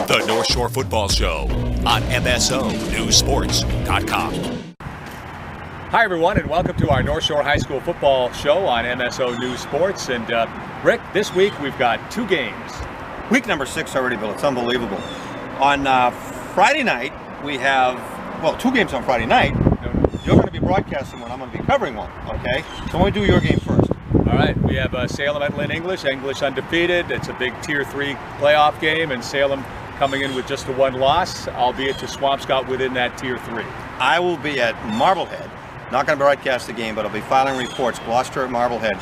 The North Shore Football Show on MSONewsSports.com. Hi, everyone, and welcome to our North Shore High School Football Show on MSO News Sports. And Rick, this week we've got 2 games. Week number 6 already, Bill. It's unbelievable. On Friday night, we have, 2 games on Friday night. You're going to be broadcasting one. I'm going to be covering one, okay? So I'm going to do your game first. All right, we have Salem at Lynn English. English undefeated. It's a big Tier 3 playoff game, and Salem coming in with just the 1 loss, albeit to Swampscott within that Tier 3. I will be at Marblehead. Not going to broadcast the game, but I'll be filing reports. Gloucester at Marblehead.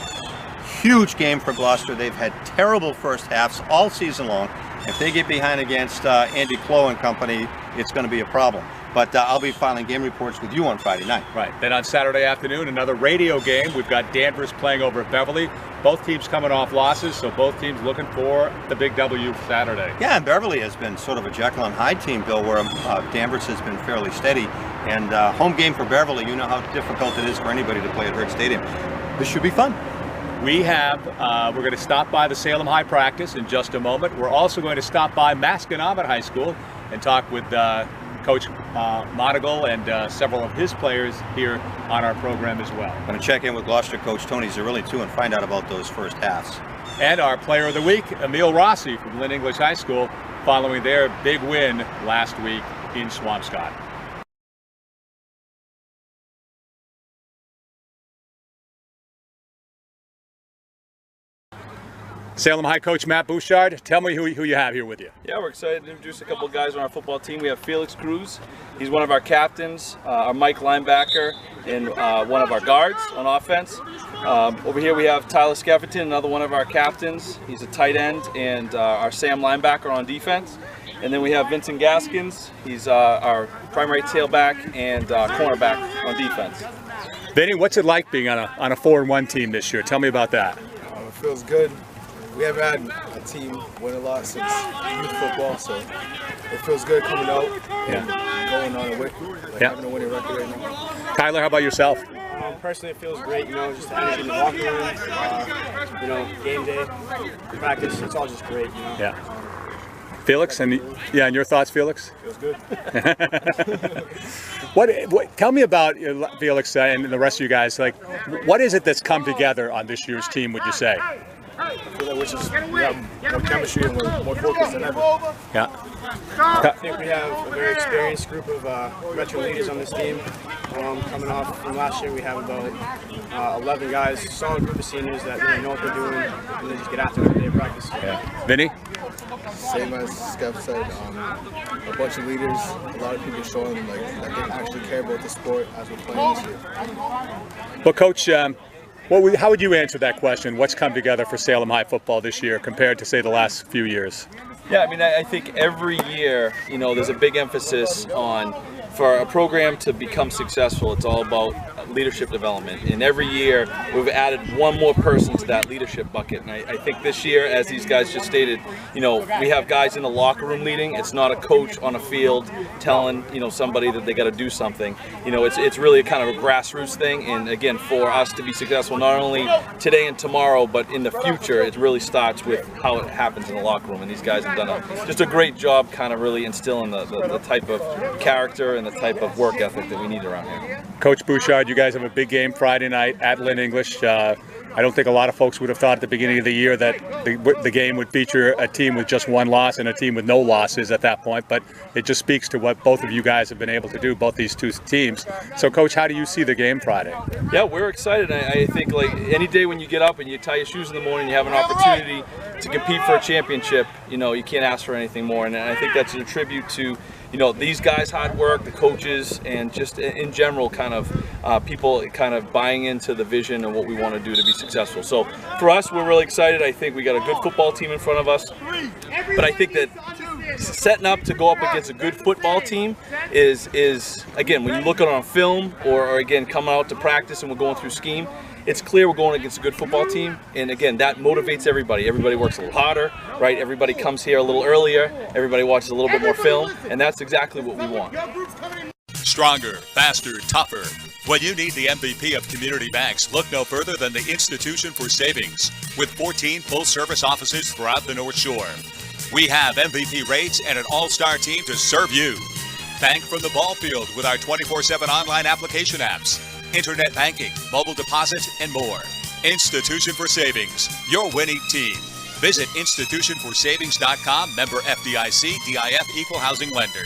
Huge game for Gloucester. They've had terrible first halves all season long. If they get behind against Andy Clough and company, it's going to be a problem. But I'll be filing game reports with you on Friday night. Right. Then on Saturday afternoon, another radio game. We've got Danvers playing over at Beverly. Both teams coming off losses, so both teams looking for the big W Saturday. Yeah, and Beverly has been sort of a Jekyll and Hyde team, Bill, where Danvers has been fairly steady. And home game for Beverly, you know how difficult it is for anybody to play at Hurt Stadium. This should be fun. We have, we're going to stop by the Salem High practice in just a moment. We're also going to stop by Masconomet High School and talk with Coach Monagle and several of his players here on our program as well. I'm going to check in with Gloucester coach Tony Zerilli too and find out about those first halves. And our player of the week, Emil Rossi from Lynn English High School, following their big win last week in Swampscott. Salem High coach Matt Bouchard, tell me who you have here with you. Yeah, we're excited to introduce a couple of guys on our football team. We have Felix Cruz. He's one of our captains, our Mike linebacker, and one of our guards on offense. Over here we have Tyler Skeffington, another one of our captains. He's a tight end and our Sam linebacker on defense. And then we have Vincent Gaskins. He's our primary tailback and cornerback on defense. Vinny, what's it like being on a 4-1 team this year? Tell me about that. It feels good. We haven't had a team win a lot since youth football, so it feels good coming out and going on a having a winning record right now. Tyler, how about yourself? Personally, it feels great, just the energy in the locker room, game day, practice, it's all just great, Yeah. Felix, and your thoughts, Felix? Feels good. Tell me about Felix and the rest of you guys. Like, what is it that's come together on this year's team, would you say? I feel like we have more chemistry and we're more focused than ever. Yeah. I think we have a very experienced group of veteran leaders on this team. Coming off from last year, we have about 11 guys, solid group of seniors that really know what they're doing and they just get after it every day of practice. Yeah. Vinny? Same as Skeff said, a bunch of leaders, a lot of people showing that they actually care about the sport as we're playing this year. Well, Coach, how would you answer that question? What's come together for Salem High football this year compared to, say, the last few years? Yeah, I think every year, there's a big emphasis on, for a program to become successful, it's all about leadership development. And every year, we've added one more person to that leadership bucket. And I think this year, as these guys just stated, we have guys in the locker room leading. It's not a coach on a field telling, somebody that they got to do something. It's really kind of a grassroots thing. And again, for us to be successful, not only today and tomorrow, but in the future, it really starts with how it happens in the locker room. And these guys have done just a great job kind of really instilling the type of character and the type of work ethic that we need around here. Coach Bouchard, you guys have a big game Friday night at Lynn English. I don't think a lot of folks would have thought at the beginning of the year that the game would feature a team with just 1 loss and a team with no losses at that point, but it just speaks to what both of you guys have been able to do, both these 2 teams. So, Coach, how do you see the game Friday? Yeah, we're excited. I think like any day when you get up and you tie your shoes in the morning, you have an opportunity to compete for a championship, you can't ask for anything more. And I think that's a tribute to these guys' hard work, the coaches, and just in general kind of people kind of buying into the vision and what we want to do to be successful. So for us, we're really excited. I think we got a good football team in front of us. But I think that setting up to go up against a good football team is again, when you look at it on film or again coming out to practice and we're going through scheme, it's clear we're going against a good football team, and again, that motivates everybody. Everybody works a little harder, right? Everybody comes here a little earlier. Everybody watches a little bit more film, and that's exactly what we want. Stronger, faster, tougher. When you need the MVP of community banks, look no further than the Institution for Savings, with 14 full-service offices throughout the North Shore. We have MVP rates and an all-star team to serve you. Bank from the ball field with our 24/7 online application apps, internet banking, mobile deposit, and more. Institution for Savings, your winning team. Visit institutionforsavings.com, member FDIC, DIF, equal housing lender.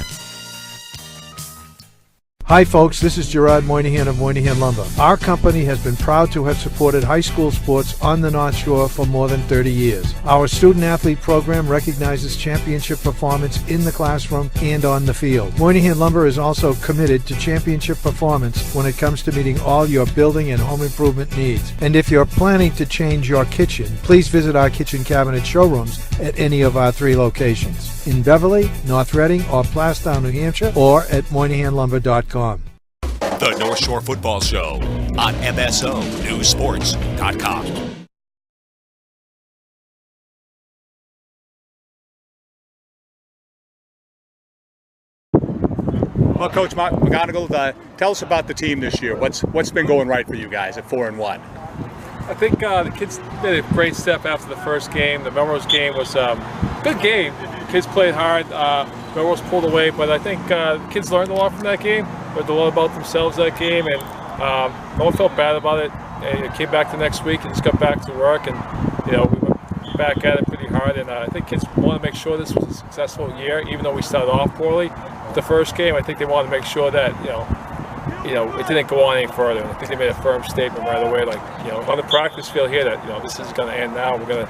Hi folks, this is Gerard Moynihan of Moynihan Lumber. Our company has been proud to have supported high school sports on the North Shore for more than 30 years. Our student athlete program recognizes championship performance in the classroom and on the field. Moynihan Lumber is also committed to championship performance when it comes to meeting all your building and home improvement needs. And if you're planning to change your kitchen, please visit our kitchen cabinet showrooms at any of our 3 locations. In Beverly, North Reading, or Plastown, New Hampshire, or at MoynihanLumber.com. The North Shore Football Show on MSONewsSports.com. Well, Coach McGonigal, tell us about the team this year. What's been going right for you guys at 4-1? I think the kids made a great step after the first game. The Melrose game was a good game. The kids played hard. Melrose pulled away, but I think the kids learned a lot from that game. Learned a lot about themselves that game, and no one felt bad about it. And it came back the next week and just got back to work, and we went back at it pretty hard. And I think kids want to make sure this was a successful year, even though we started off poorly with the first game. I think they want to make sure that it didn't go on any further. And I think they made a firm statement right away, like on the practice field here, that this is going to end now. We're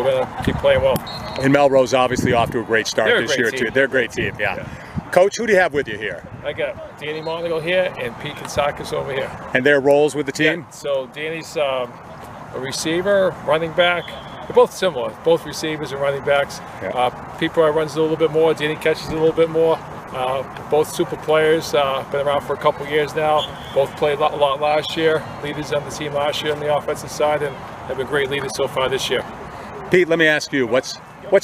gonna keep playing well. And Melrose obviously off to a great start this year too. They're a great team, yeah. Coach, who do you have with you here? I got Danny Monagle here and Pete Katsakis over here. And their roles with the team? Yeah, so Danny's a receiver, running back. They're both similar, both receivers and running backs. Yeah. Pete probably runs a little bit more. Danny catches a little bit more. Both super players, been around for a couple years now. Both played a lot last year. Leaders on the team last year on the offensive side, and have been great leaders so far this year. Pete, let me ask you, what's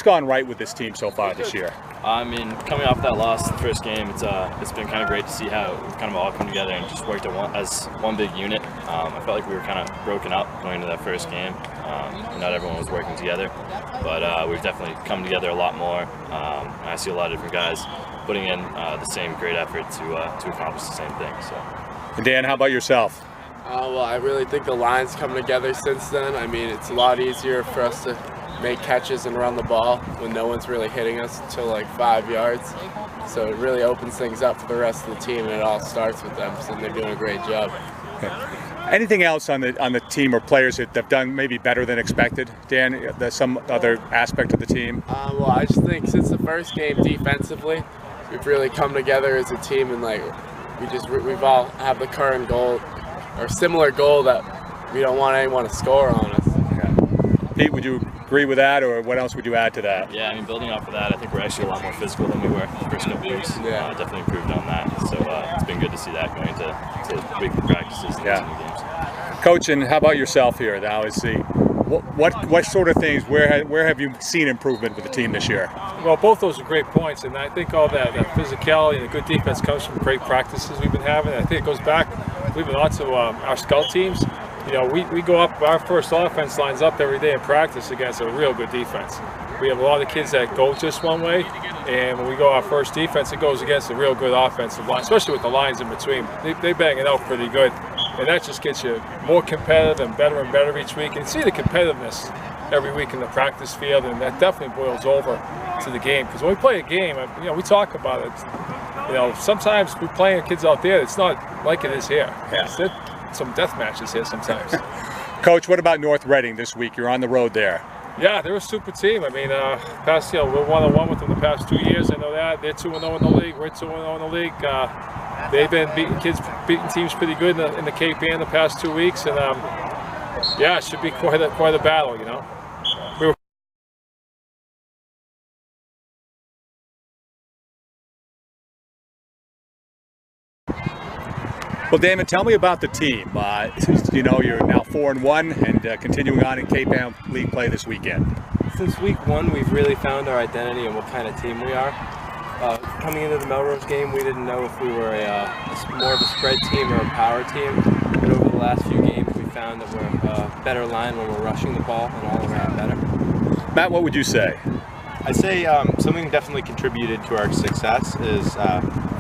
gone right with this team so far this year? I mean, coming off that loss the first game, it's been kind of great to see how we've kind of all come together and just worked as one big unit. I felt like we were kind of broken up going into that first game. Not everyone was working together, but we've definitely come together a lot more. And I see a lot of different guys putting in the same great effort to accomplish the same thing. So. And Dan, how about yourself? Well, I really think the line's come together since then. I mean, it's a lot easier for us to make catches and run the ball when no one's really hitting us until like 5 yards. So it really opens things up for the rest of the team, and it all starts with them, so they're doing a great job. Okay. Anything else on the team or players that have done maybe better than expected, Dan? Some other aspect of the team? Well, I just think since the first game defensively, we've really come together as a team, and like we've all have the current goal or similar goal that we don't want anyone to score on us. Okay. Pete, would you agree with that, or what else would you add to that? Yeah, I mean, building off of that, I think we're actually a lot more physical than we were the first couple weeks. Yeah. Definitely improved on that. So it's been good to see that going to weekly practices and games. Coach, and how about yourself here now? What sort of things, where have you seen improvement with the team this year? Well, both those are great points, and I think all that physicality and the good defense comes from great practices we've been having. I think it goes back, believe it or not, to our scout teams. We go up, our first offense lines up every day in practice against a real good defense. We have a lot of kids that go just one way, and when we go our first defense, it goes against a real good offensive line, especially with the lines in between. They bang it out pretty good, and that just gets you more competitive and better each week. And see the competitiveness every week in the practice field, and that definitely boils over to the game. Because when we play a game, we talk about it. Sometimes we're playing kids out there, it's not like it is here. Yeah. Some death matches here sometimes. Coach, what about North Reading this week? You're on the road there. Yeah, they're a super team. I mean, we're 1-1 with them the past 2 years. I know that. They're 2-0 in the league. We're 2-0 in the league. They've been beating teams pretty good in the Cape Ann the past 2 weeks, and it should be quite a battle, Well, Damon, tell me about the team. You're now 4-1 and continuing on in Cape Ann League play this weekend. Since week 1, we've really found our identity and what kind of team we are. Coming into the Melrose game, we didn't know if we were more of a spread team or a power team. But over the last few games, we found that we're a better line when we're rushing the ball and all around better. Matt, what would you say? I'd say something definitely contributed to our success is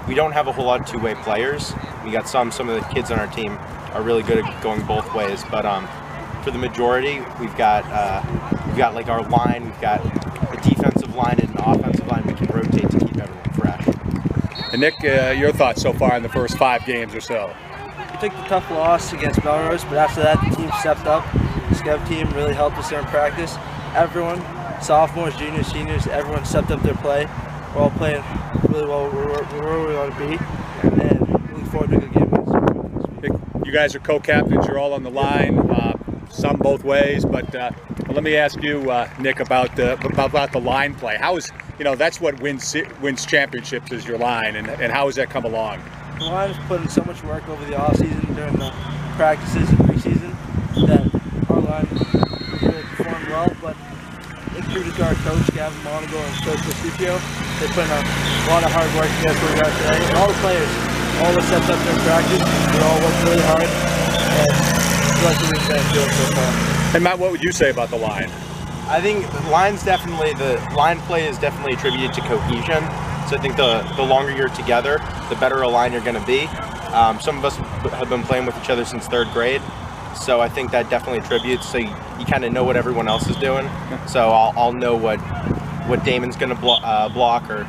we don't have a whole lot of two-way players. We got some of the kids on our team are really good at going both ways, but for the majority, we've got like our line, we've got a defensive line and an offensive line we can rotate to keep everyone fresh. And Nick, your thoughts so far in the first 5 games or so? We took the tough loss against Melrose, but after that, the team stepped up. The Skev team really helped us there in practice. Everyone, sophomores, juniors, seniors, everyone stepped up their play. We're all playing really well where we want to be, and looking forward to a good game. Nick, you guys are co-captains. You're all on the line, some both ways. But let me ask you, Nick, about the line play. How is that's what wins championships is your line, and how has that come along? The line has put in so much work over the off season during the practices and preseason that our line really performed well, but it's due to our coach Gavin Monagle and Coach Lucipio. They put in a lot of hard work to get where we are today. And all the players, all the stepped up during practice, they all worked really hard, and I feel like we've been doing so far. And Matt, what would you say about the line? I think the line play is definitely attributed to cohesion. So I think the longer you're together, the better a line you're going to be. Some of us have been playing with each other since 3rd grade, so I think that definitely attributes. So you kind of know what everyone else is doing. So I'll know what Damon's going to block or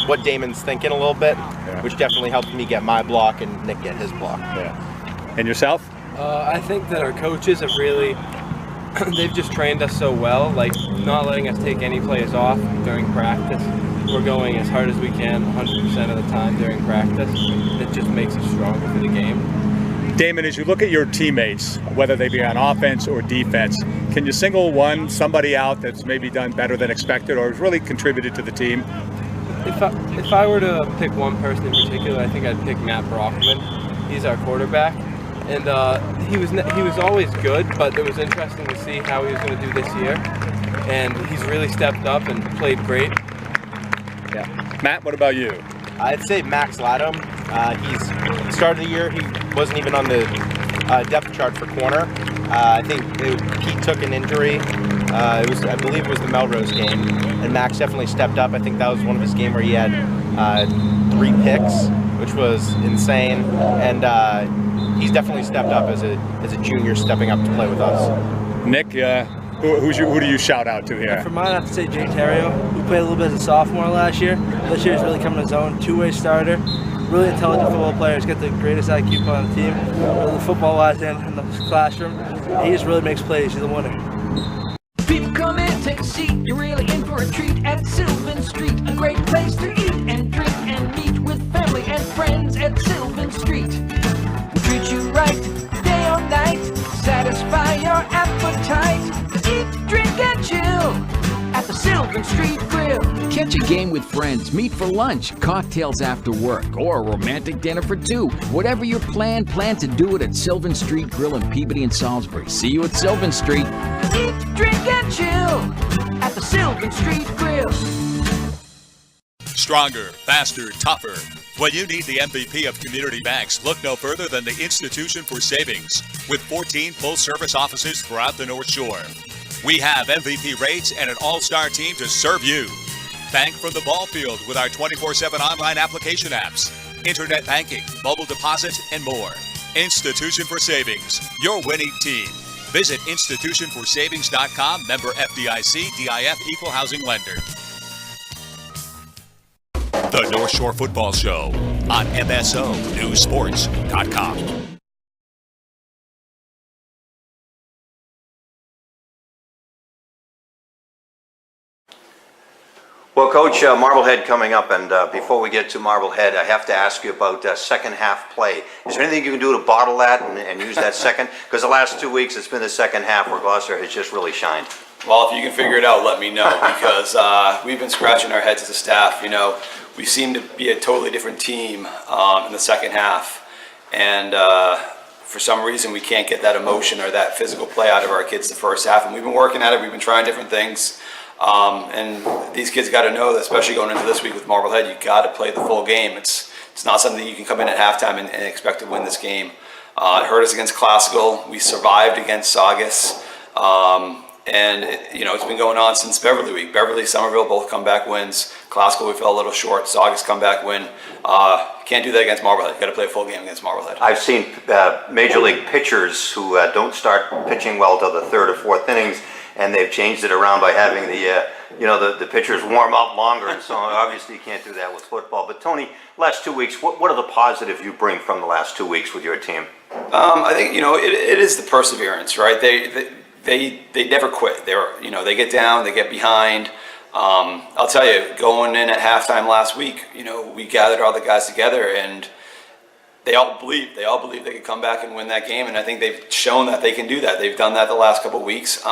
what Damon's thinking a little bit, which definitely helps me get my block and Nick get his block. Yeah. And yourself? I think that our coaches have really, they've just trained us so well, like not letting us take any plays off during practice. We're going as hard as we can 100% of the time during practice. It just makes us stronger for the game. Damon, as you look at your teammates, whether they be on offense or defense, can you single somebody out that's maybe done better than expected or has really contributed to the team? If I were to pick one person in particular, I think I'd pick Matt Brockman. He's our quarterback, and he was always good, but it was interesting to see how he was going to do this year. And he's really stepped up and played great. Yeah. Matt, what about you? I'd say Max Latham. He's started the year, he wasn't even on the depth chart for corner. I think Pete took an injury. I believe it was the Melrose game, and Max definitely stepped up. I think that was one of his games where he had 3 picks, which was insane. And he's definitely stepped up as a junior, stepping up to play with us. Nick, who do you shout out to here? For mine, I have to say Jake Terrio, who played a little bit as a sophomore last year. This year he's really coming to his own, 2-way starter. Really intelligent football players, get the greatest IQ on the team, really football-wise and in the classroom. He just really makes plays. He's a winner. People come in, take a seat. You're really in for a treat at Sylvan Street. A great place to eat and drink and meet with family and friends at Sylvan Street. We'll treat you right, day or night. Satisfy your appetite. Eat, drink, and chill at the Sylvan Street Grill. Catch a game with friends, meet for lunch, cocktails after work, or a romantic dinner for 2. Whatever your plan to do it at Sylvan Street Grill in Peabody and Salisbury. See you at Sylvan Street. Eat, drink, and chill at the Sylvan Street Grill. Stronger, faster, tougher. When you need the MVP of community banks, look no further than the Institution for Savings, with 14 full-service offices throughout the North Shore. We have MVP rates and an all-star team to serve you. Bank from the ball field with our 24/7 online application apps, internet banking, mobile deposit, and more. Institution for Savings, your winning team. Visit institutionforsavings.com, member FDIC, DIF, equal housing lender. The North Shore Football Show on MSO Newsports.com. Well, Coach, Marblehead coming up, and before we get to Marblehead, I have to ask you about second half play. Is there anything you can do to bottle that and use that second? Because the last 2 weeks, it's been the second half where Gloucester has just really shined. Well, if you can figure it out, let me know, because we've been scratching our heads as a staff. You know, we seem to be a totally different team in the second half, and for some reason we can't get that emotion or that physical play out of our kids the first half, and we've been working at it. We've been trying different things. And these kids got to know that, especially going into this week with Marblehead, you got to play the full game. It's not something that you can come in at halftime and expect to win this game. It hurt us against Classical. We survived against Saugus. And it's been going on since Beverly Week. Beverly, Somerville, both comeback wins. Classical, we fell a little short. Saugus comeback win. Can't do that against Marblehead. You got to play a full game against Marblehead. I've seen major league pitchers who don't start pitching well till the third or fourth innings, and they've changed it around by having the pitchers warm up longer, and so obviously you can't do that with football. But Tony, last 2 weeks, what are the positives you bring from the last 2 weeks with your team? I think it is the perseverance, right? They never quit. They get down, they get behind. I'll tell you, going in at halftime last week, we gathered all the guys together, and they all believed they could come back and win that game, and I think they've shown that they can do that. They've done that the last couple of weeks.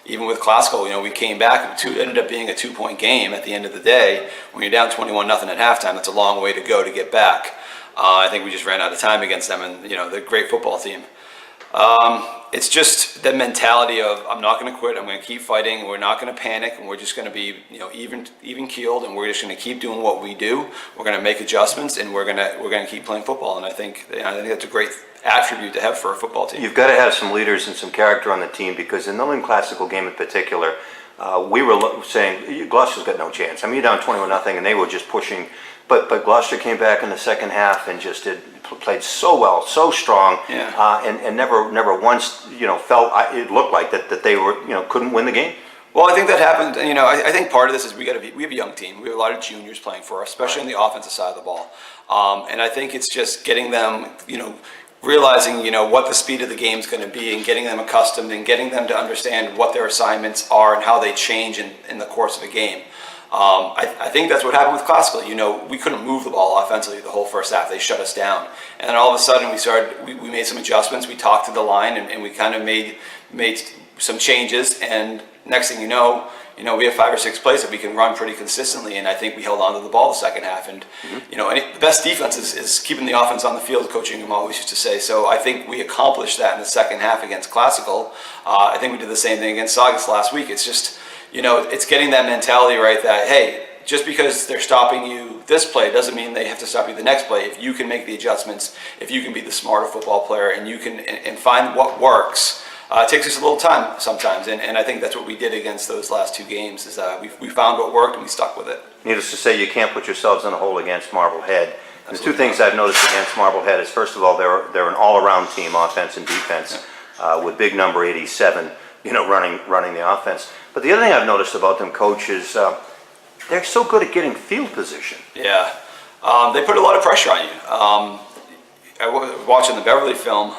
Even with Classical, we came back. It ended up being a 2-point game at the end of the day. When you're down 21-0 at halftime, that's a long way to go to get back. I think we just ran out of time against them, and they're a great football team. It's just the mentality of, I'm not going to quit. I'm going to keep fighting. We're not going to panic, and we're just going to be even keeled, and we're just going to keep doing what we do. We're going to make adjustments, and we're going to keep playing football. And I think that's a great attribute to have for a football team. You've got to have some leaders and some character on the team, because in the Lynn Classical game in particular, we were saying Gloucester's got no chance. I mean, you're down 21-0, and they were just pushing. But Gloucester came back in the second half and just played so well, so strong, and never once felt it looked like that they were couldn't win the game. Well, I think that happened. I think part of this is we have a young team. We have a lot of juniors playing for us, especially on the offensive side of the ball. And I think it's just getting them, realizing what the speed of the game is going to be, and getting them accustomed, and getting them to understand what their assignments are and how they change in the course of a game. I think that's what happened with Classical. We couldn't move the ball offensively the whole first half. They shut us down, and then all of a sudden we made some adjustments. We talked to the line, and we kind of made some changes. And next thing you know, we have 5 or 6 plays that we can run pretty consistently. And I think we held on to the ball the second half. And the best defense is keeping the offense on the field. Coach Ingham always used to say. So I think we accomplished that in the second half against Classical. I think we did the same thing against Saugus last week. It's just it's getting that mentality right that, hey, just because they're stopping you this play doesn't mean they have to stop you the next play. If you can make the adjustments, if you can be the smarter football player, and you can and find what works, it takes us a little time sometimes. And I think that's what we did against those last 2 games is we found what worked and we stuck with it. Needless to say, you can't put yourselves in a hole against Marblehead. The 2 things I've noticed against Marblehead is, first of all, they're an all-around team, offense and defense, with big number 87, running the offense. But the other thing I've noticed about them, Coach, is they're so good at getting field position. Yeah, they put a lot of pressure on you. I was watching the Beverly film,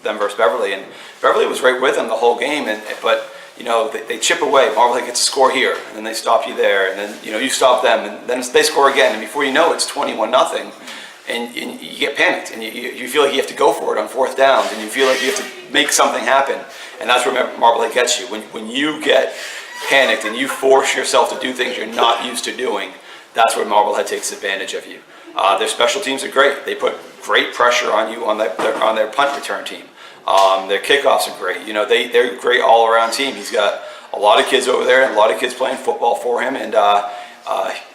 them versus Beverly, and Beverly was right with them the whole game. But they chip away. Marblehead gets a score here, and then they stop you there, and then you stop them, and then they score again, and before you know it, it's 21-0. And you get panicked, and you feel like you have to go for it on 4th downs, and you feel like you have to make something happen. And that's where Marblehead gets you. When you get panicked and you force yourself to do things you're not used to doing, that's where Marblehead takes advantage of you. Their special teams are great. They put great pressure on you on their punt return team. Their kickoffs are great. They're a great all-around team. He's got a lot of kids over there, and a lot of kids playing football for him, and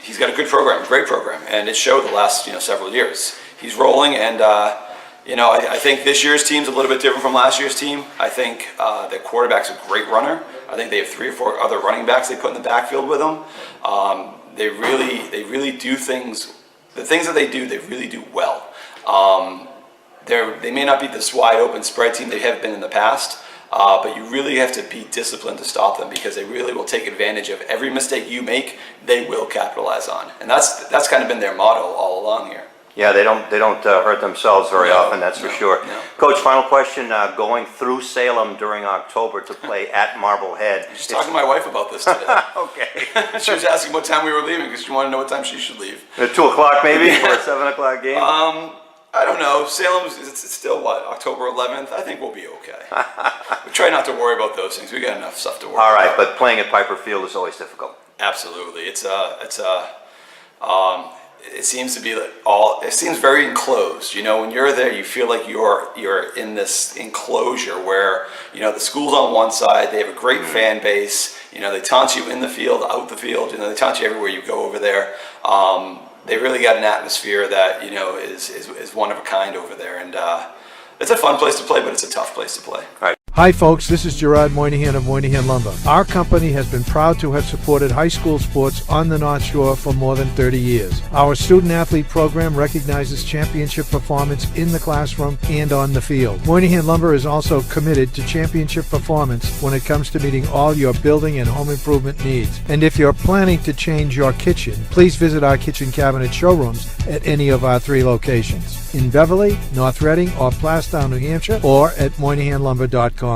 he's got a good program, great program, and it showed the last several years. He's rolling, and I think this year's team's a little bit different from last year's team. I think their quarterback's a great runner. I think they have 3 or 4 other running backs they put in the backfield with them. They really do things. The things that they do, they really do well. They may not be this wide open spread team they have been in the past, but you really have to be disciplined to stop them, because they really will take advantage of every mistake you make. They will capitalize on, and that's kind of been their motto all along here. Yeah, they don't hurt themselves very often, that's for sure. No. Coach, final question, going through Salem during October to play at Marblehead. I was just talking to my wife about this today. Okay. She was asking what time we were leaving, because she wanted to know what time she should leave. At 2 o'clock maybe, or a 7 o'clock game? I don't know. Salem's, it's still what, October 11th? I think we'll be okay. We try not to worry about those things. We got enough stuff to worry about. All right, but playing at Piper Field is always difficult. Absolutely. It seems to be it seems very enclosed. When you're there, you feel like you're in this enclosure where, the school's on one side, they have a great fan base, they taunt you in the field, out the field, they taunt you everywhere you go over there. They really got an atmosphere that, is one of a kind over there. And it's a fun place to play, but it's a tough place to play. All right. Hi folks, this is Gerard Moynihan of Moynihan Lumber. Our company has been proud to have supported high school sports on the North Shore for more than 30 years. Our student-athlete program recognizes championship performance in the classroom and on the field. Moynihan Lumber is also committed to championship performance when it comes to meeting all your building and home improvement needs. And if you're planning to change your kitchen, please visit our kitchen cabinet showrooms at any of our 3 locations, in Beverly, North Reading, or Plastown, New Hampshire, or at MoynihanLumber.com.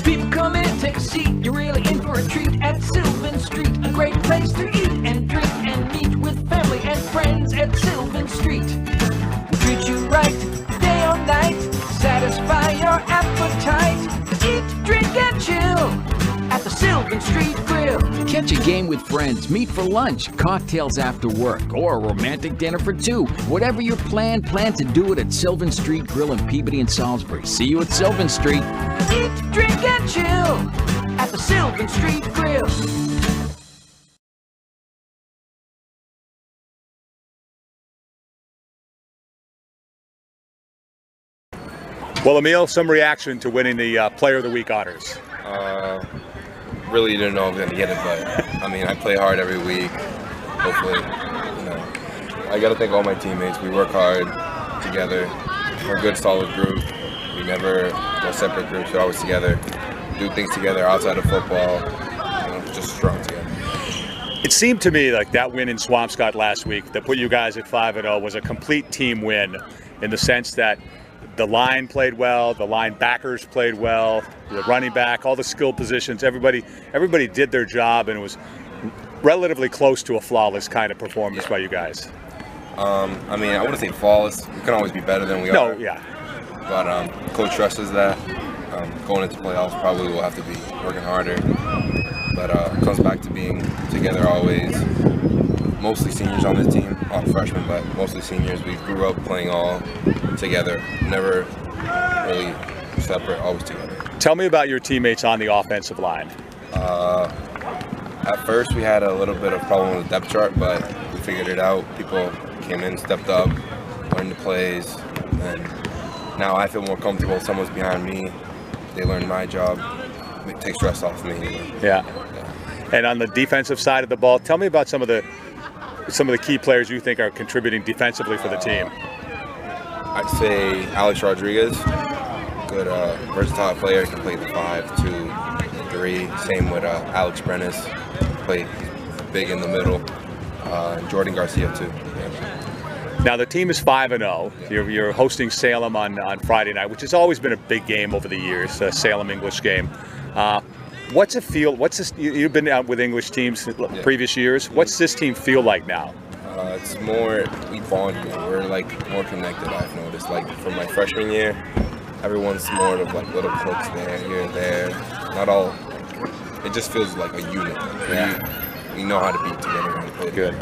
People come in and take a seat. You're really in for a treat at Sylvan Street. A great place to eat and drink and meet with family and friends at Sylvan Street. We'll treat you right, day or night. Satisfy your appetite. Eat, drink, and chill at the Sylvan Street Grill. Catch a game with friends, meet for lunch, cocktails after work, or a romantic dinner for 2. Whatever your plan to do it at Sylvan Street Grill in Peabody and Salisbury. See you at Sylvan Street. Eat, drink, and chill at the Sylvan Street Grill. Well, Emil, some reaction to winning the Player of the Week honors. Really didn't know I was going to get it, but I mean, I play hard every week. Hopefully, I got to thank all my teammates. We work hard together. We're a good, solid group. We never go separate groups. We're always together. Do things together outside of football. Just strong together. It seemed to me like that win in Swampscott last week that put you guys at 5-0 was a complete team win, in the sense that the line played well, the linebackers played well, the running back, all the skill positions, everybody did their job, and it was relatively close to a flawless kind of performance by you guys. I mean, I wouldn't say flawless. We can always be better than we are. No, yeah. But Coach trusts that. Going into playoffs, probably we'll have to be working harder. But it comes back to being together always. Mostly seniors on this team, all freshmen, but mostly seniors. We grew up playing all together, never really separate, always together. Tell me about your teammates on the offensive line. At first we had a little bit of problem with the depth chart, but we figured it out. People came in, stepped up, learned the plays, and now I feel more comfortable if someone's behind me. They learn my job. It takes stress off me. Yeah. And on the defensive side of the ball, tell me about some of the key players you think are contributing defensively for the team. I'd say Alex Rodriguez, good versatile player. He can play the 5, 2, 3. Same with Alex Brennis, he's big in the middle. Jordan Garcia too. Yeah. Now the team is 5-0. You're hosting Salem on Friday night, which has always been a big game over the years. Salem English game. What's it feel? You've been out with English teams previous years. What's this team feel like now? It's more, we bond more. We're like more connected, I've noticed. Like from my freshman year, everyone's more of like little cliques there, here and there. Not all, it just feels like a unit. We know how to be together and play good.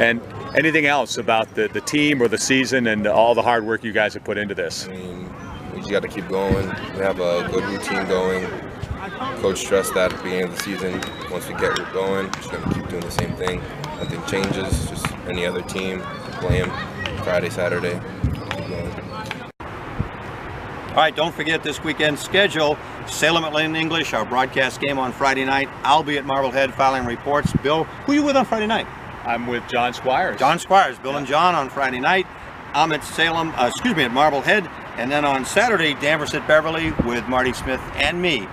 And anything else about the team or the season and all the hard work you guys have put into this? I mean, we just got to keep going. We have a good routine going. Coach stressed that at the beginning of the season. Once we get going, just going to keep doing the same thing. Nothing changes, just any other team, play them Friday, Saturday, keep going. All right, don't forget this weekend's schedule. Salem at Lynn English, our broadcast game on Friday night. I'll be at Marblehead filing reports. Bill, who are you with on Friday night? I'm with John Squires. John Squires, Bill and John on Friday night. I'm at at Marblehead. And then on Saturday, Danvers at Beverly with Marty Smith and me.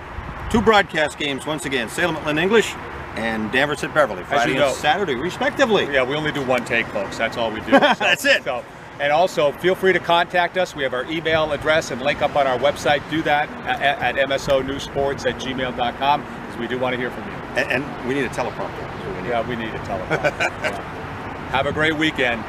2 broadcast games once again, Salem at Lynn English and Danvers at Beverly, Friday and Saturday, respectively. Yeah, we only do one take, folks. That's all we do. That's it. And also, feel free to contact us. We have our email address and link up on our website. Do that at msonewsports@gmail.com, because we do want to hear from you. And we need a teleprompter. Yeah, we need a teleprompter. Have a great weekend.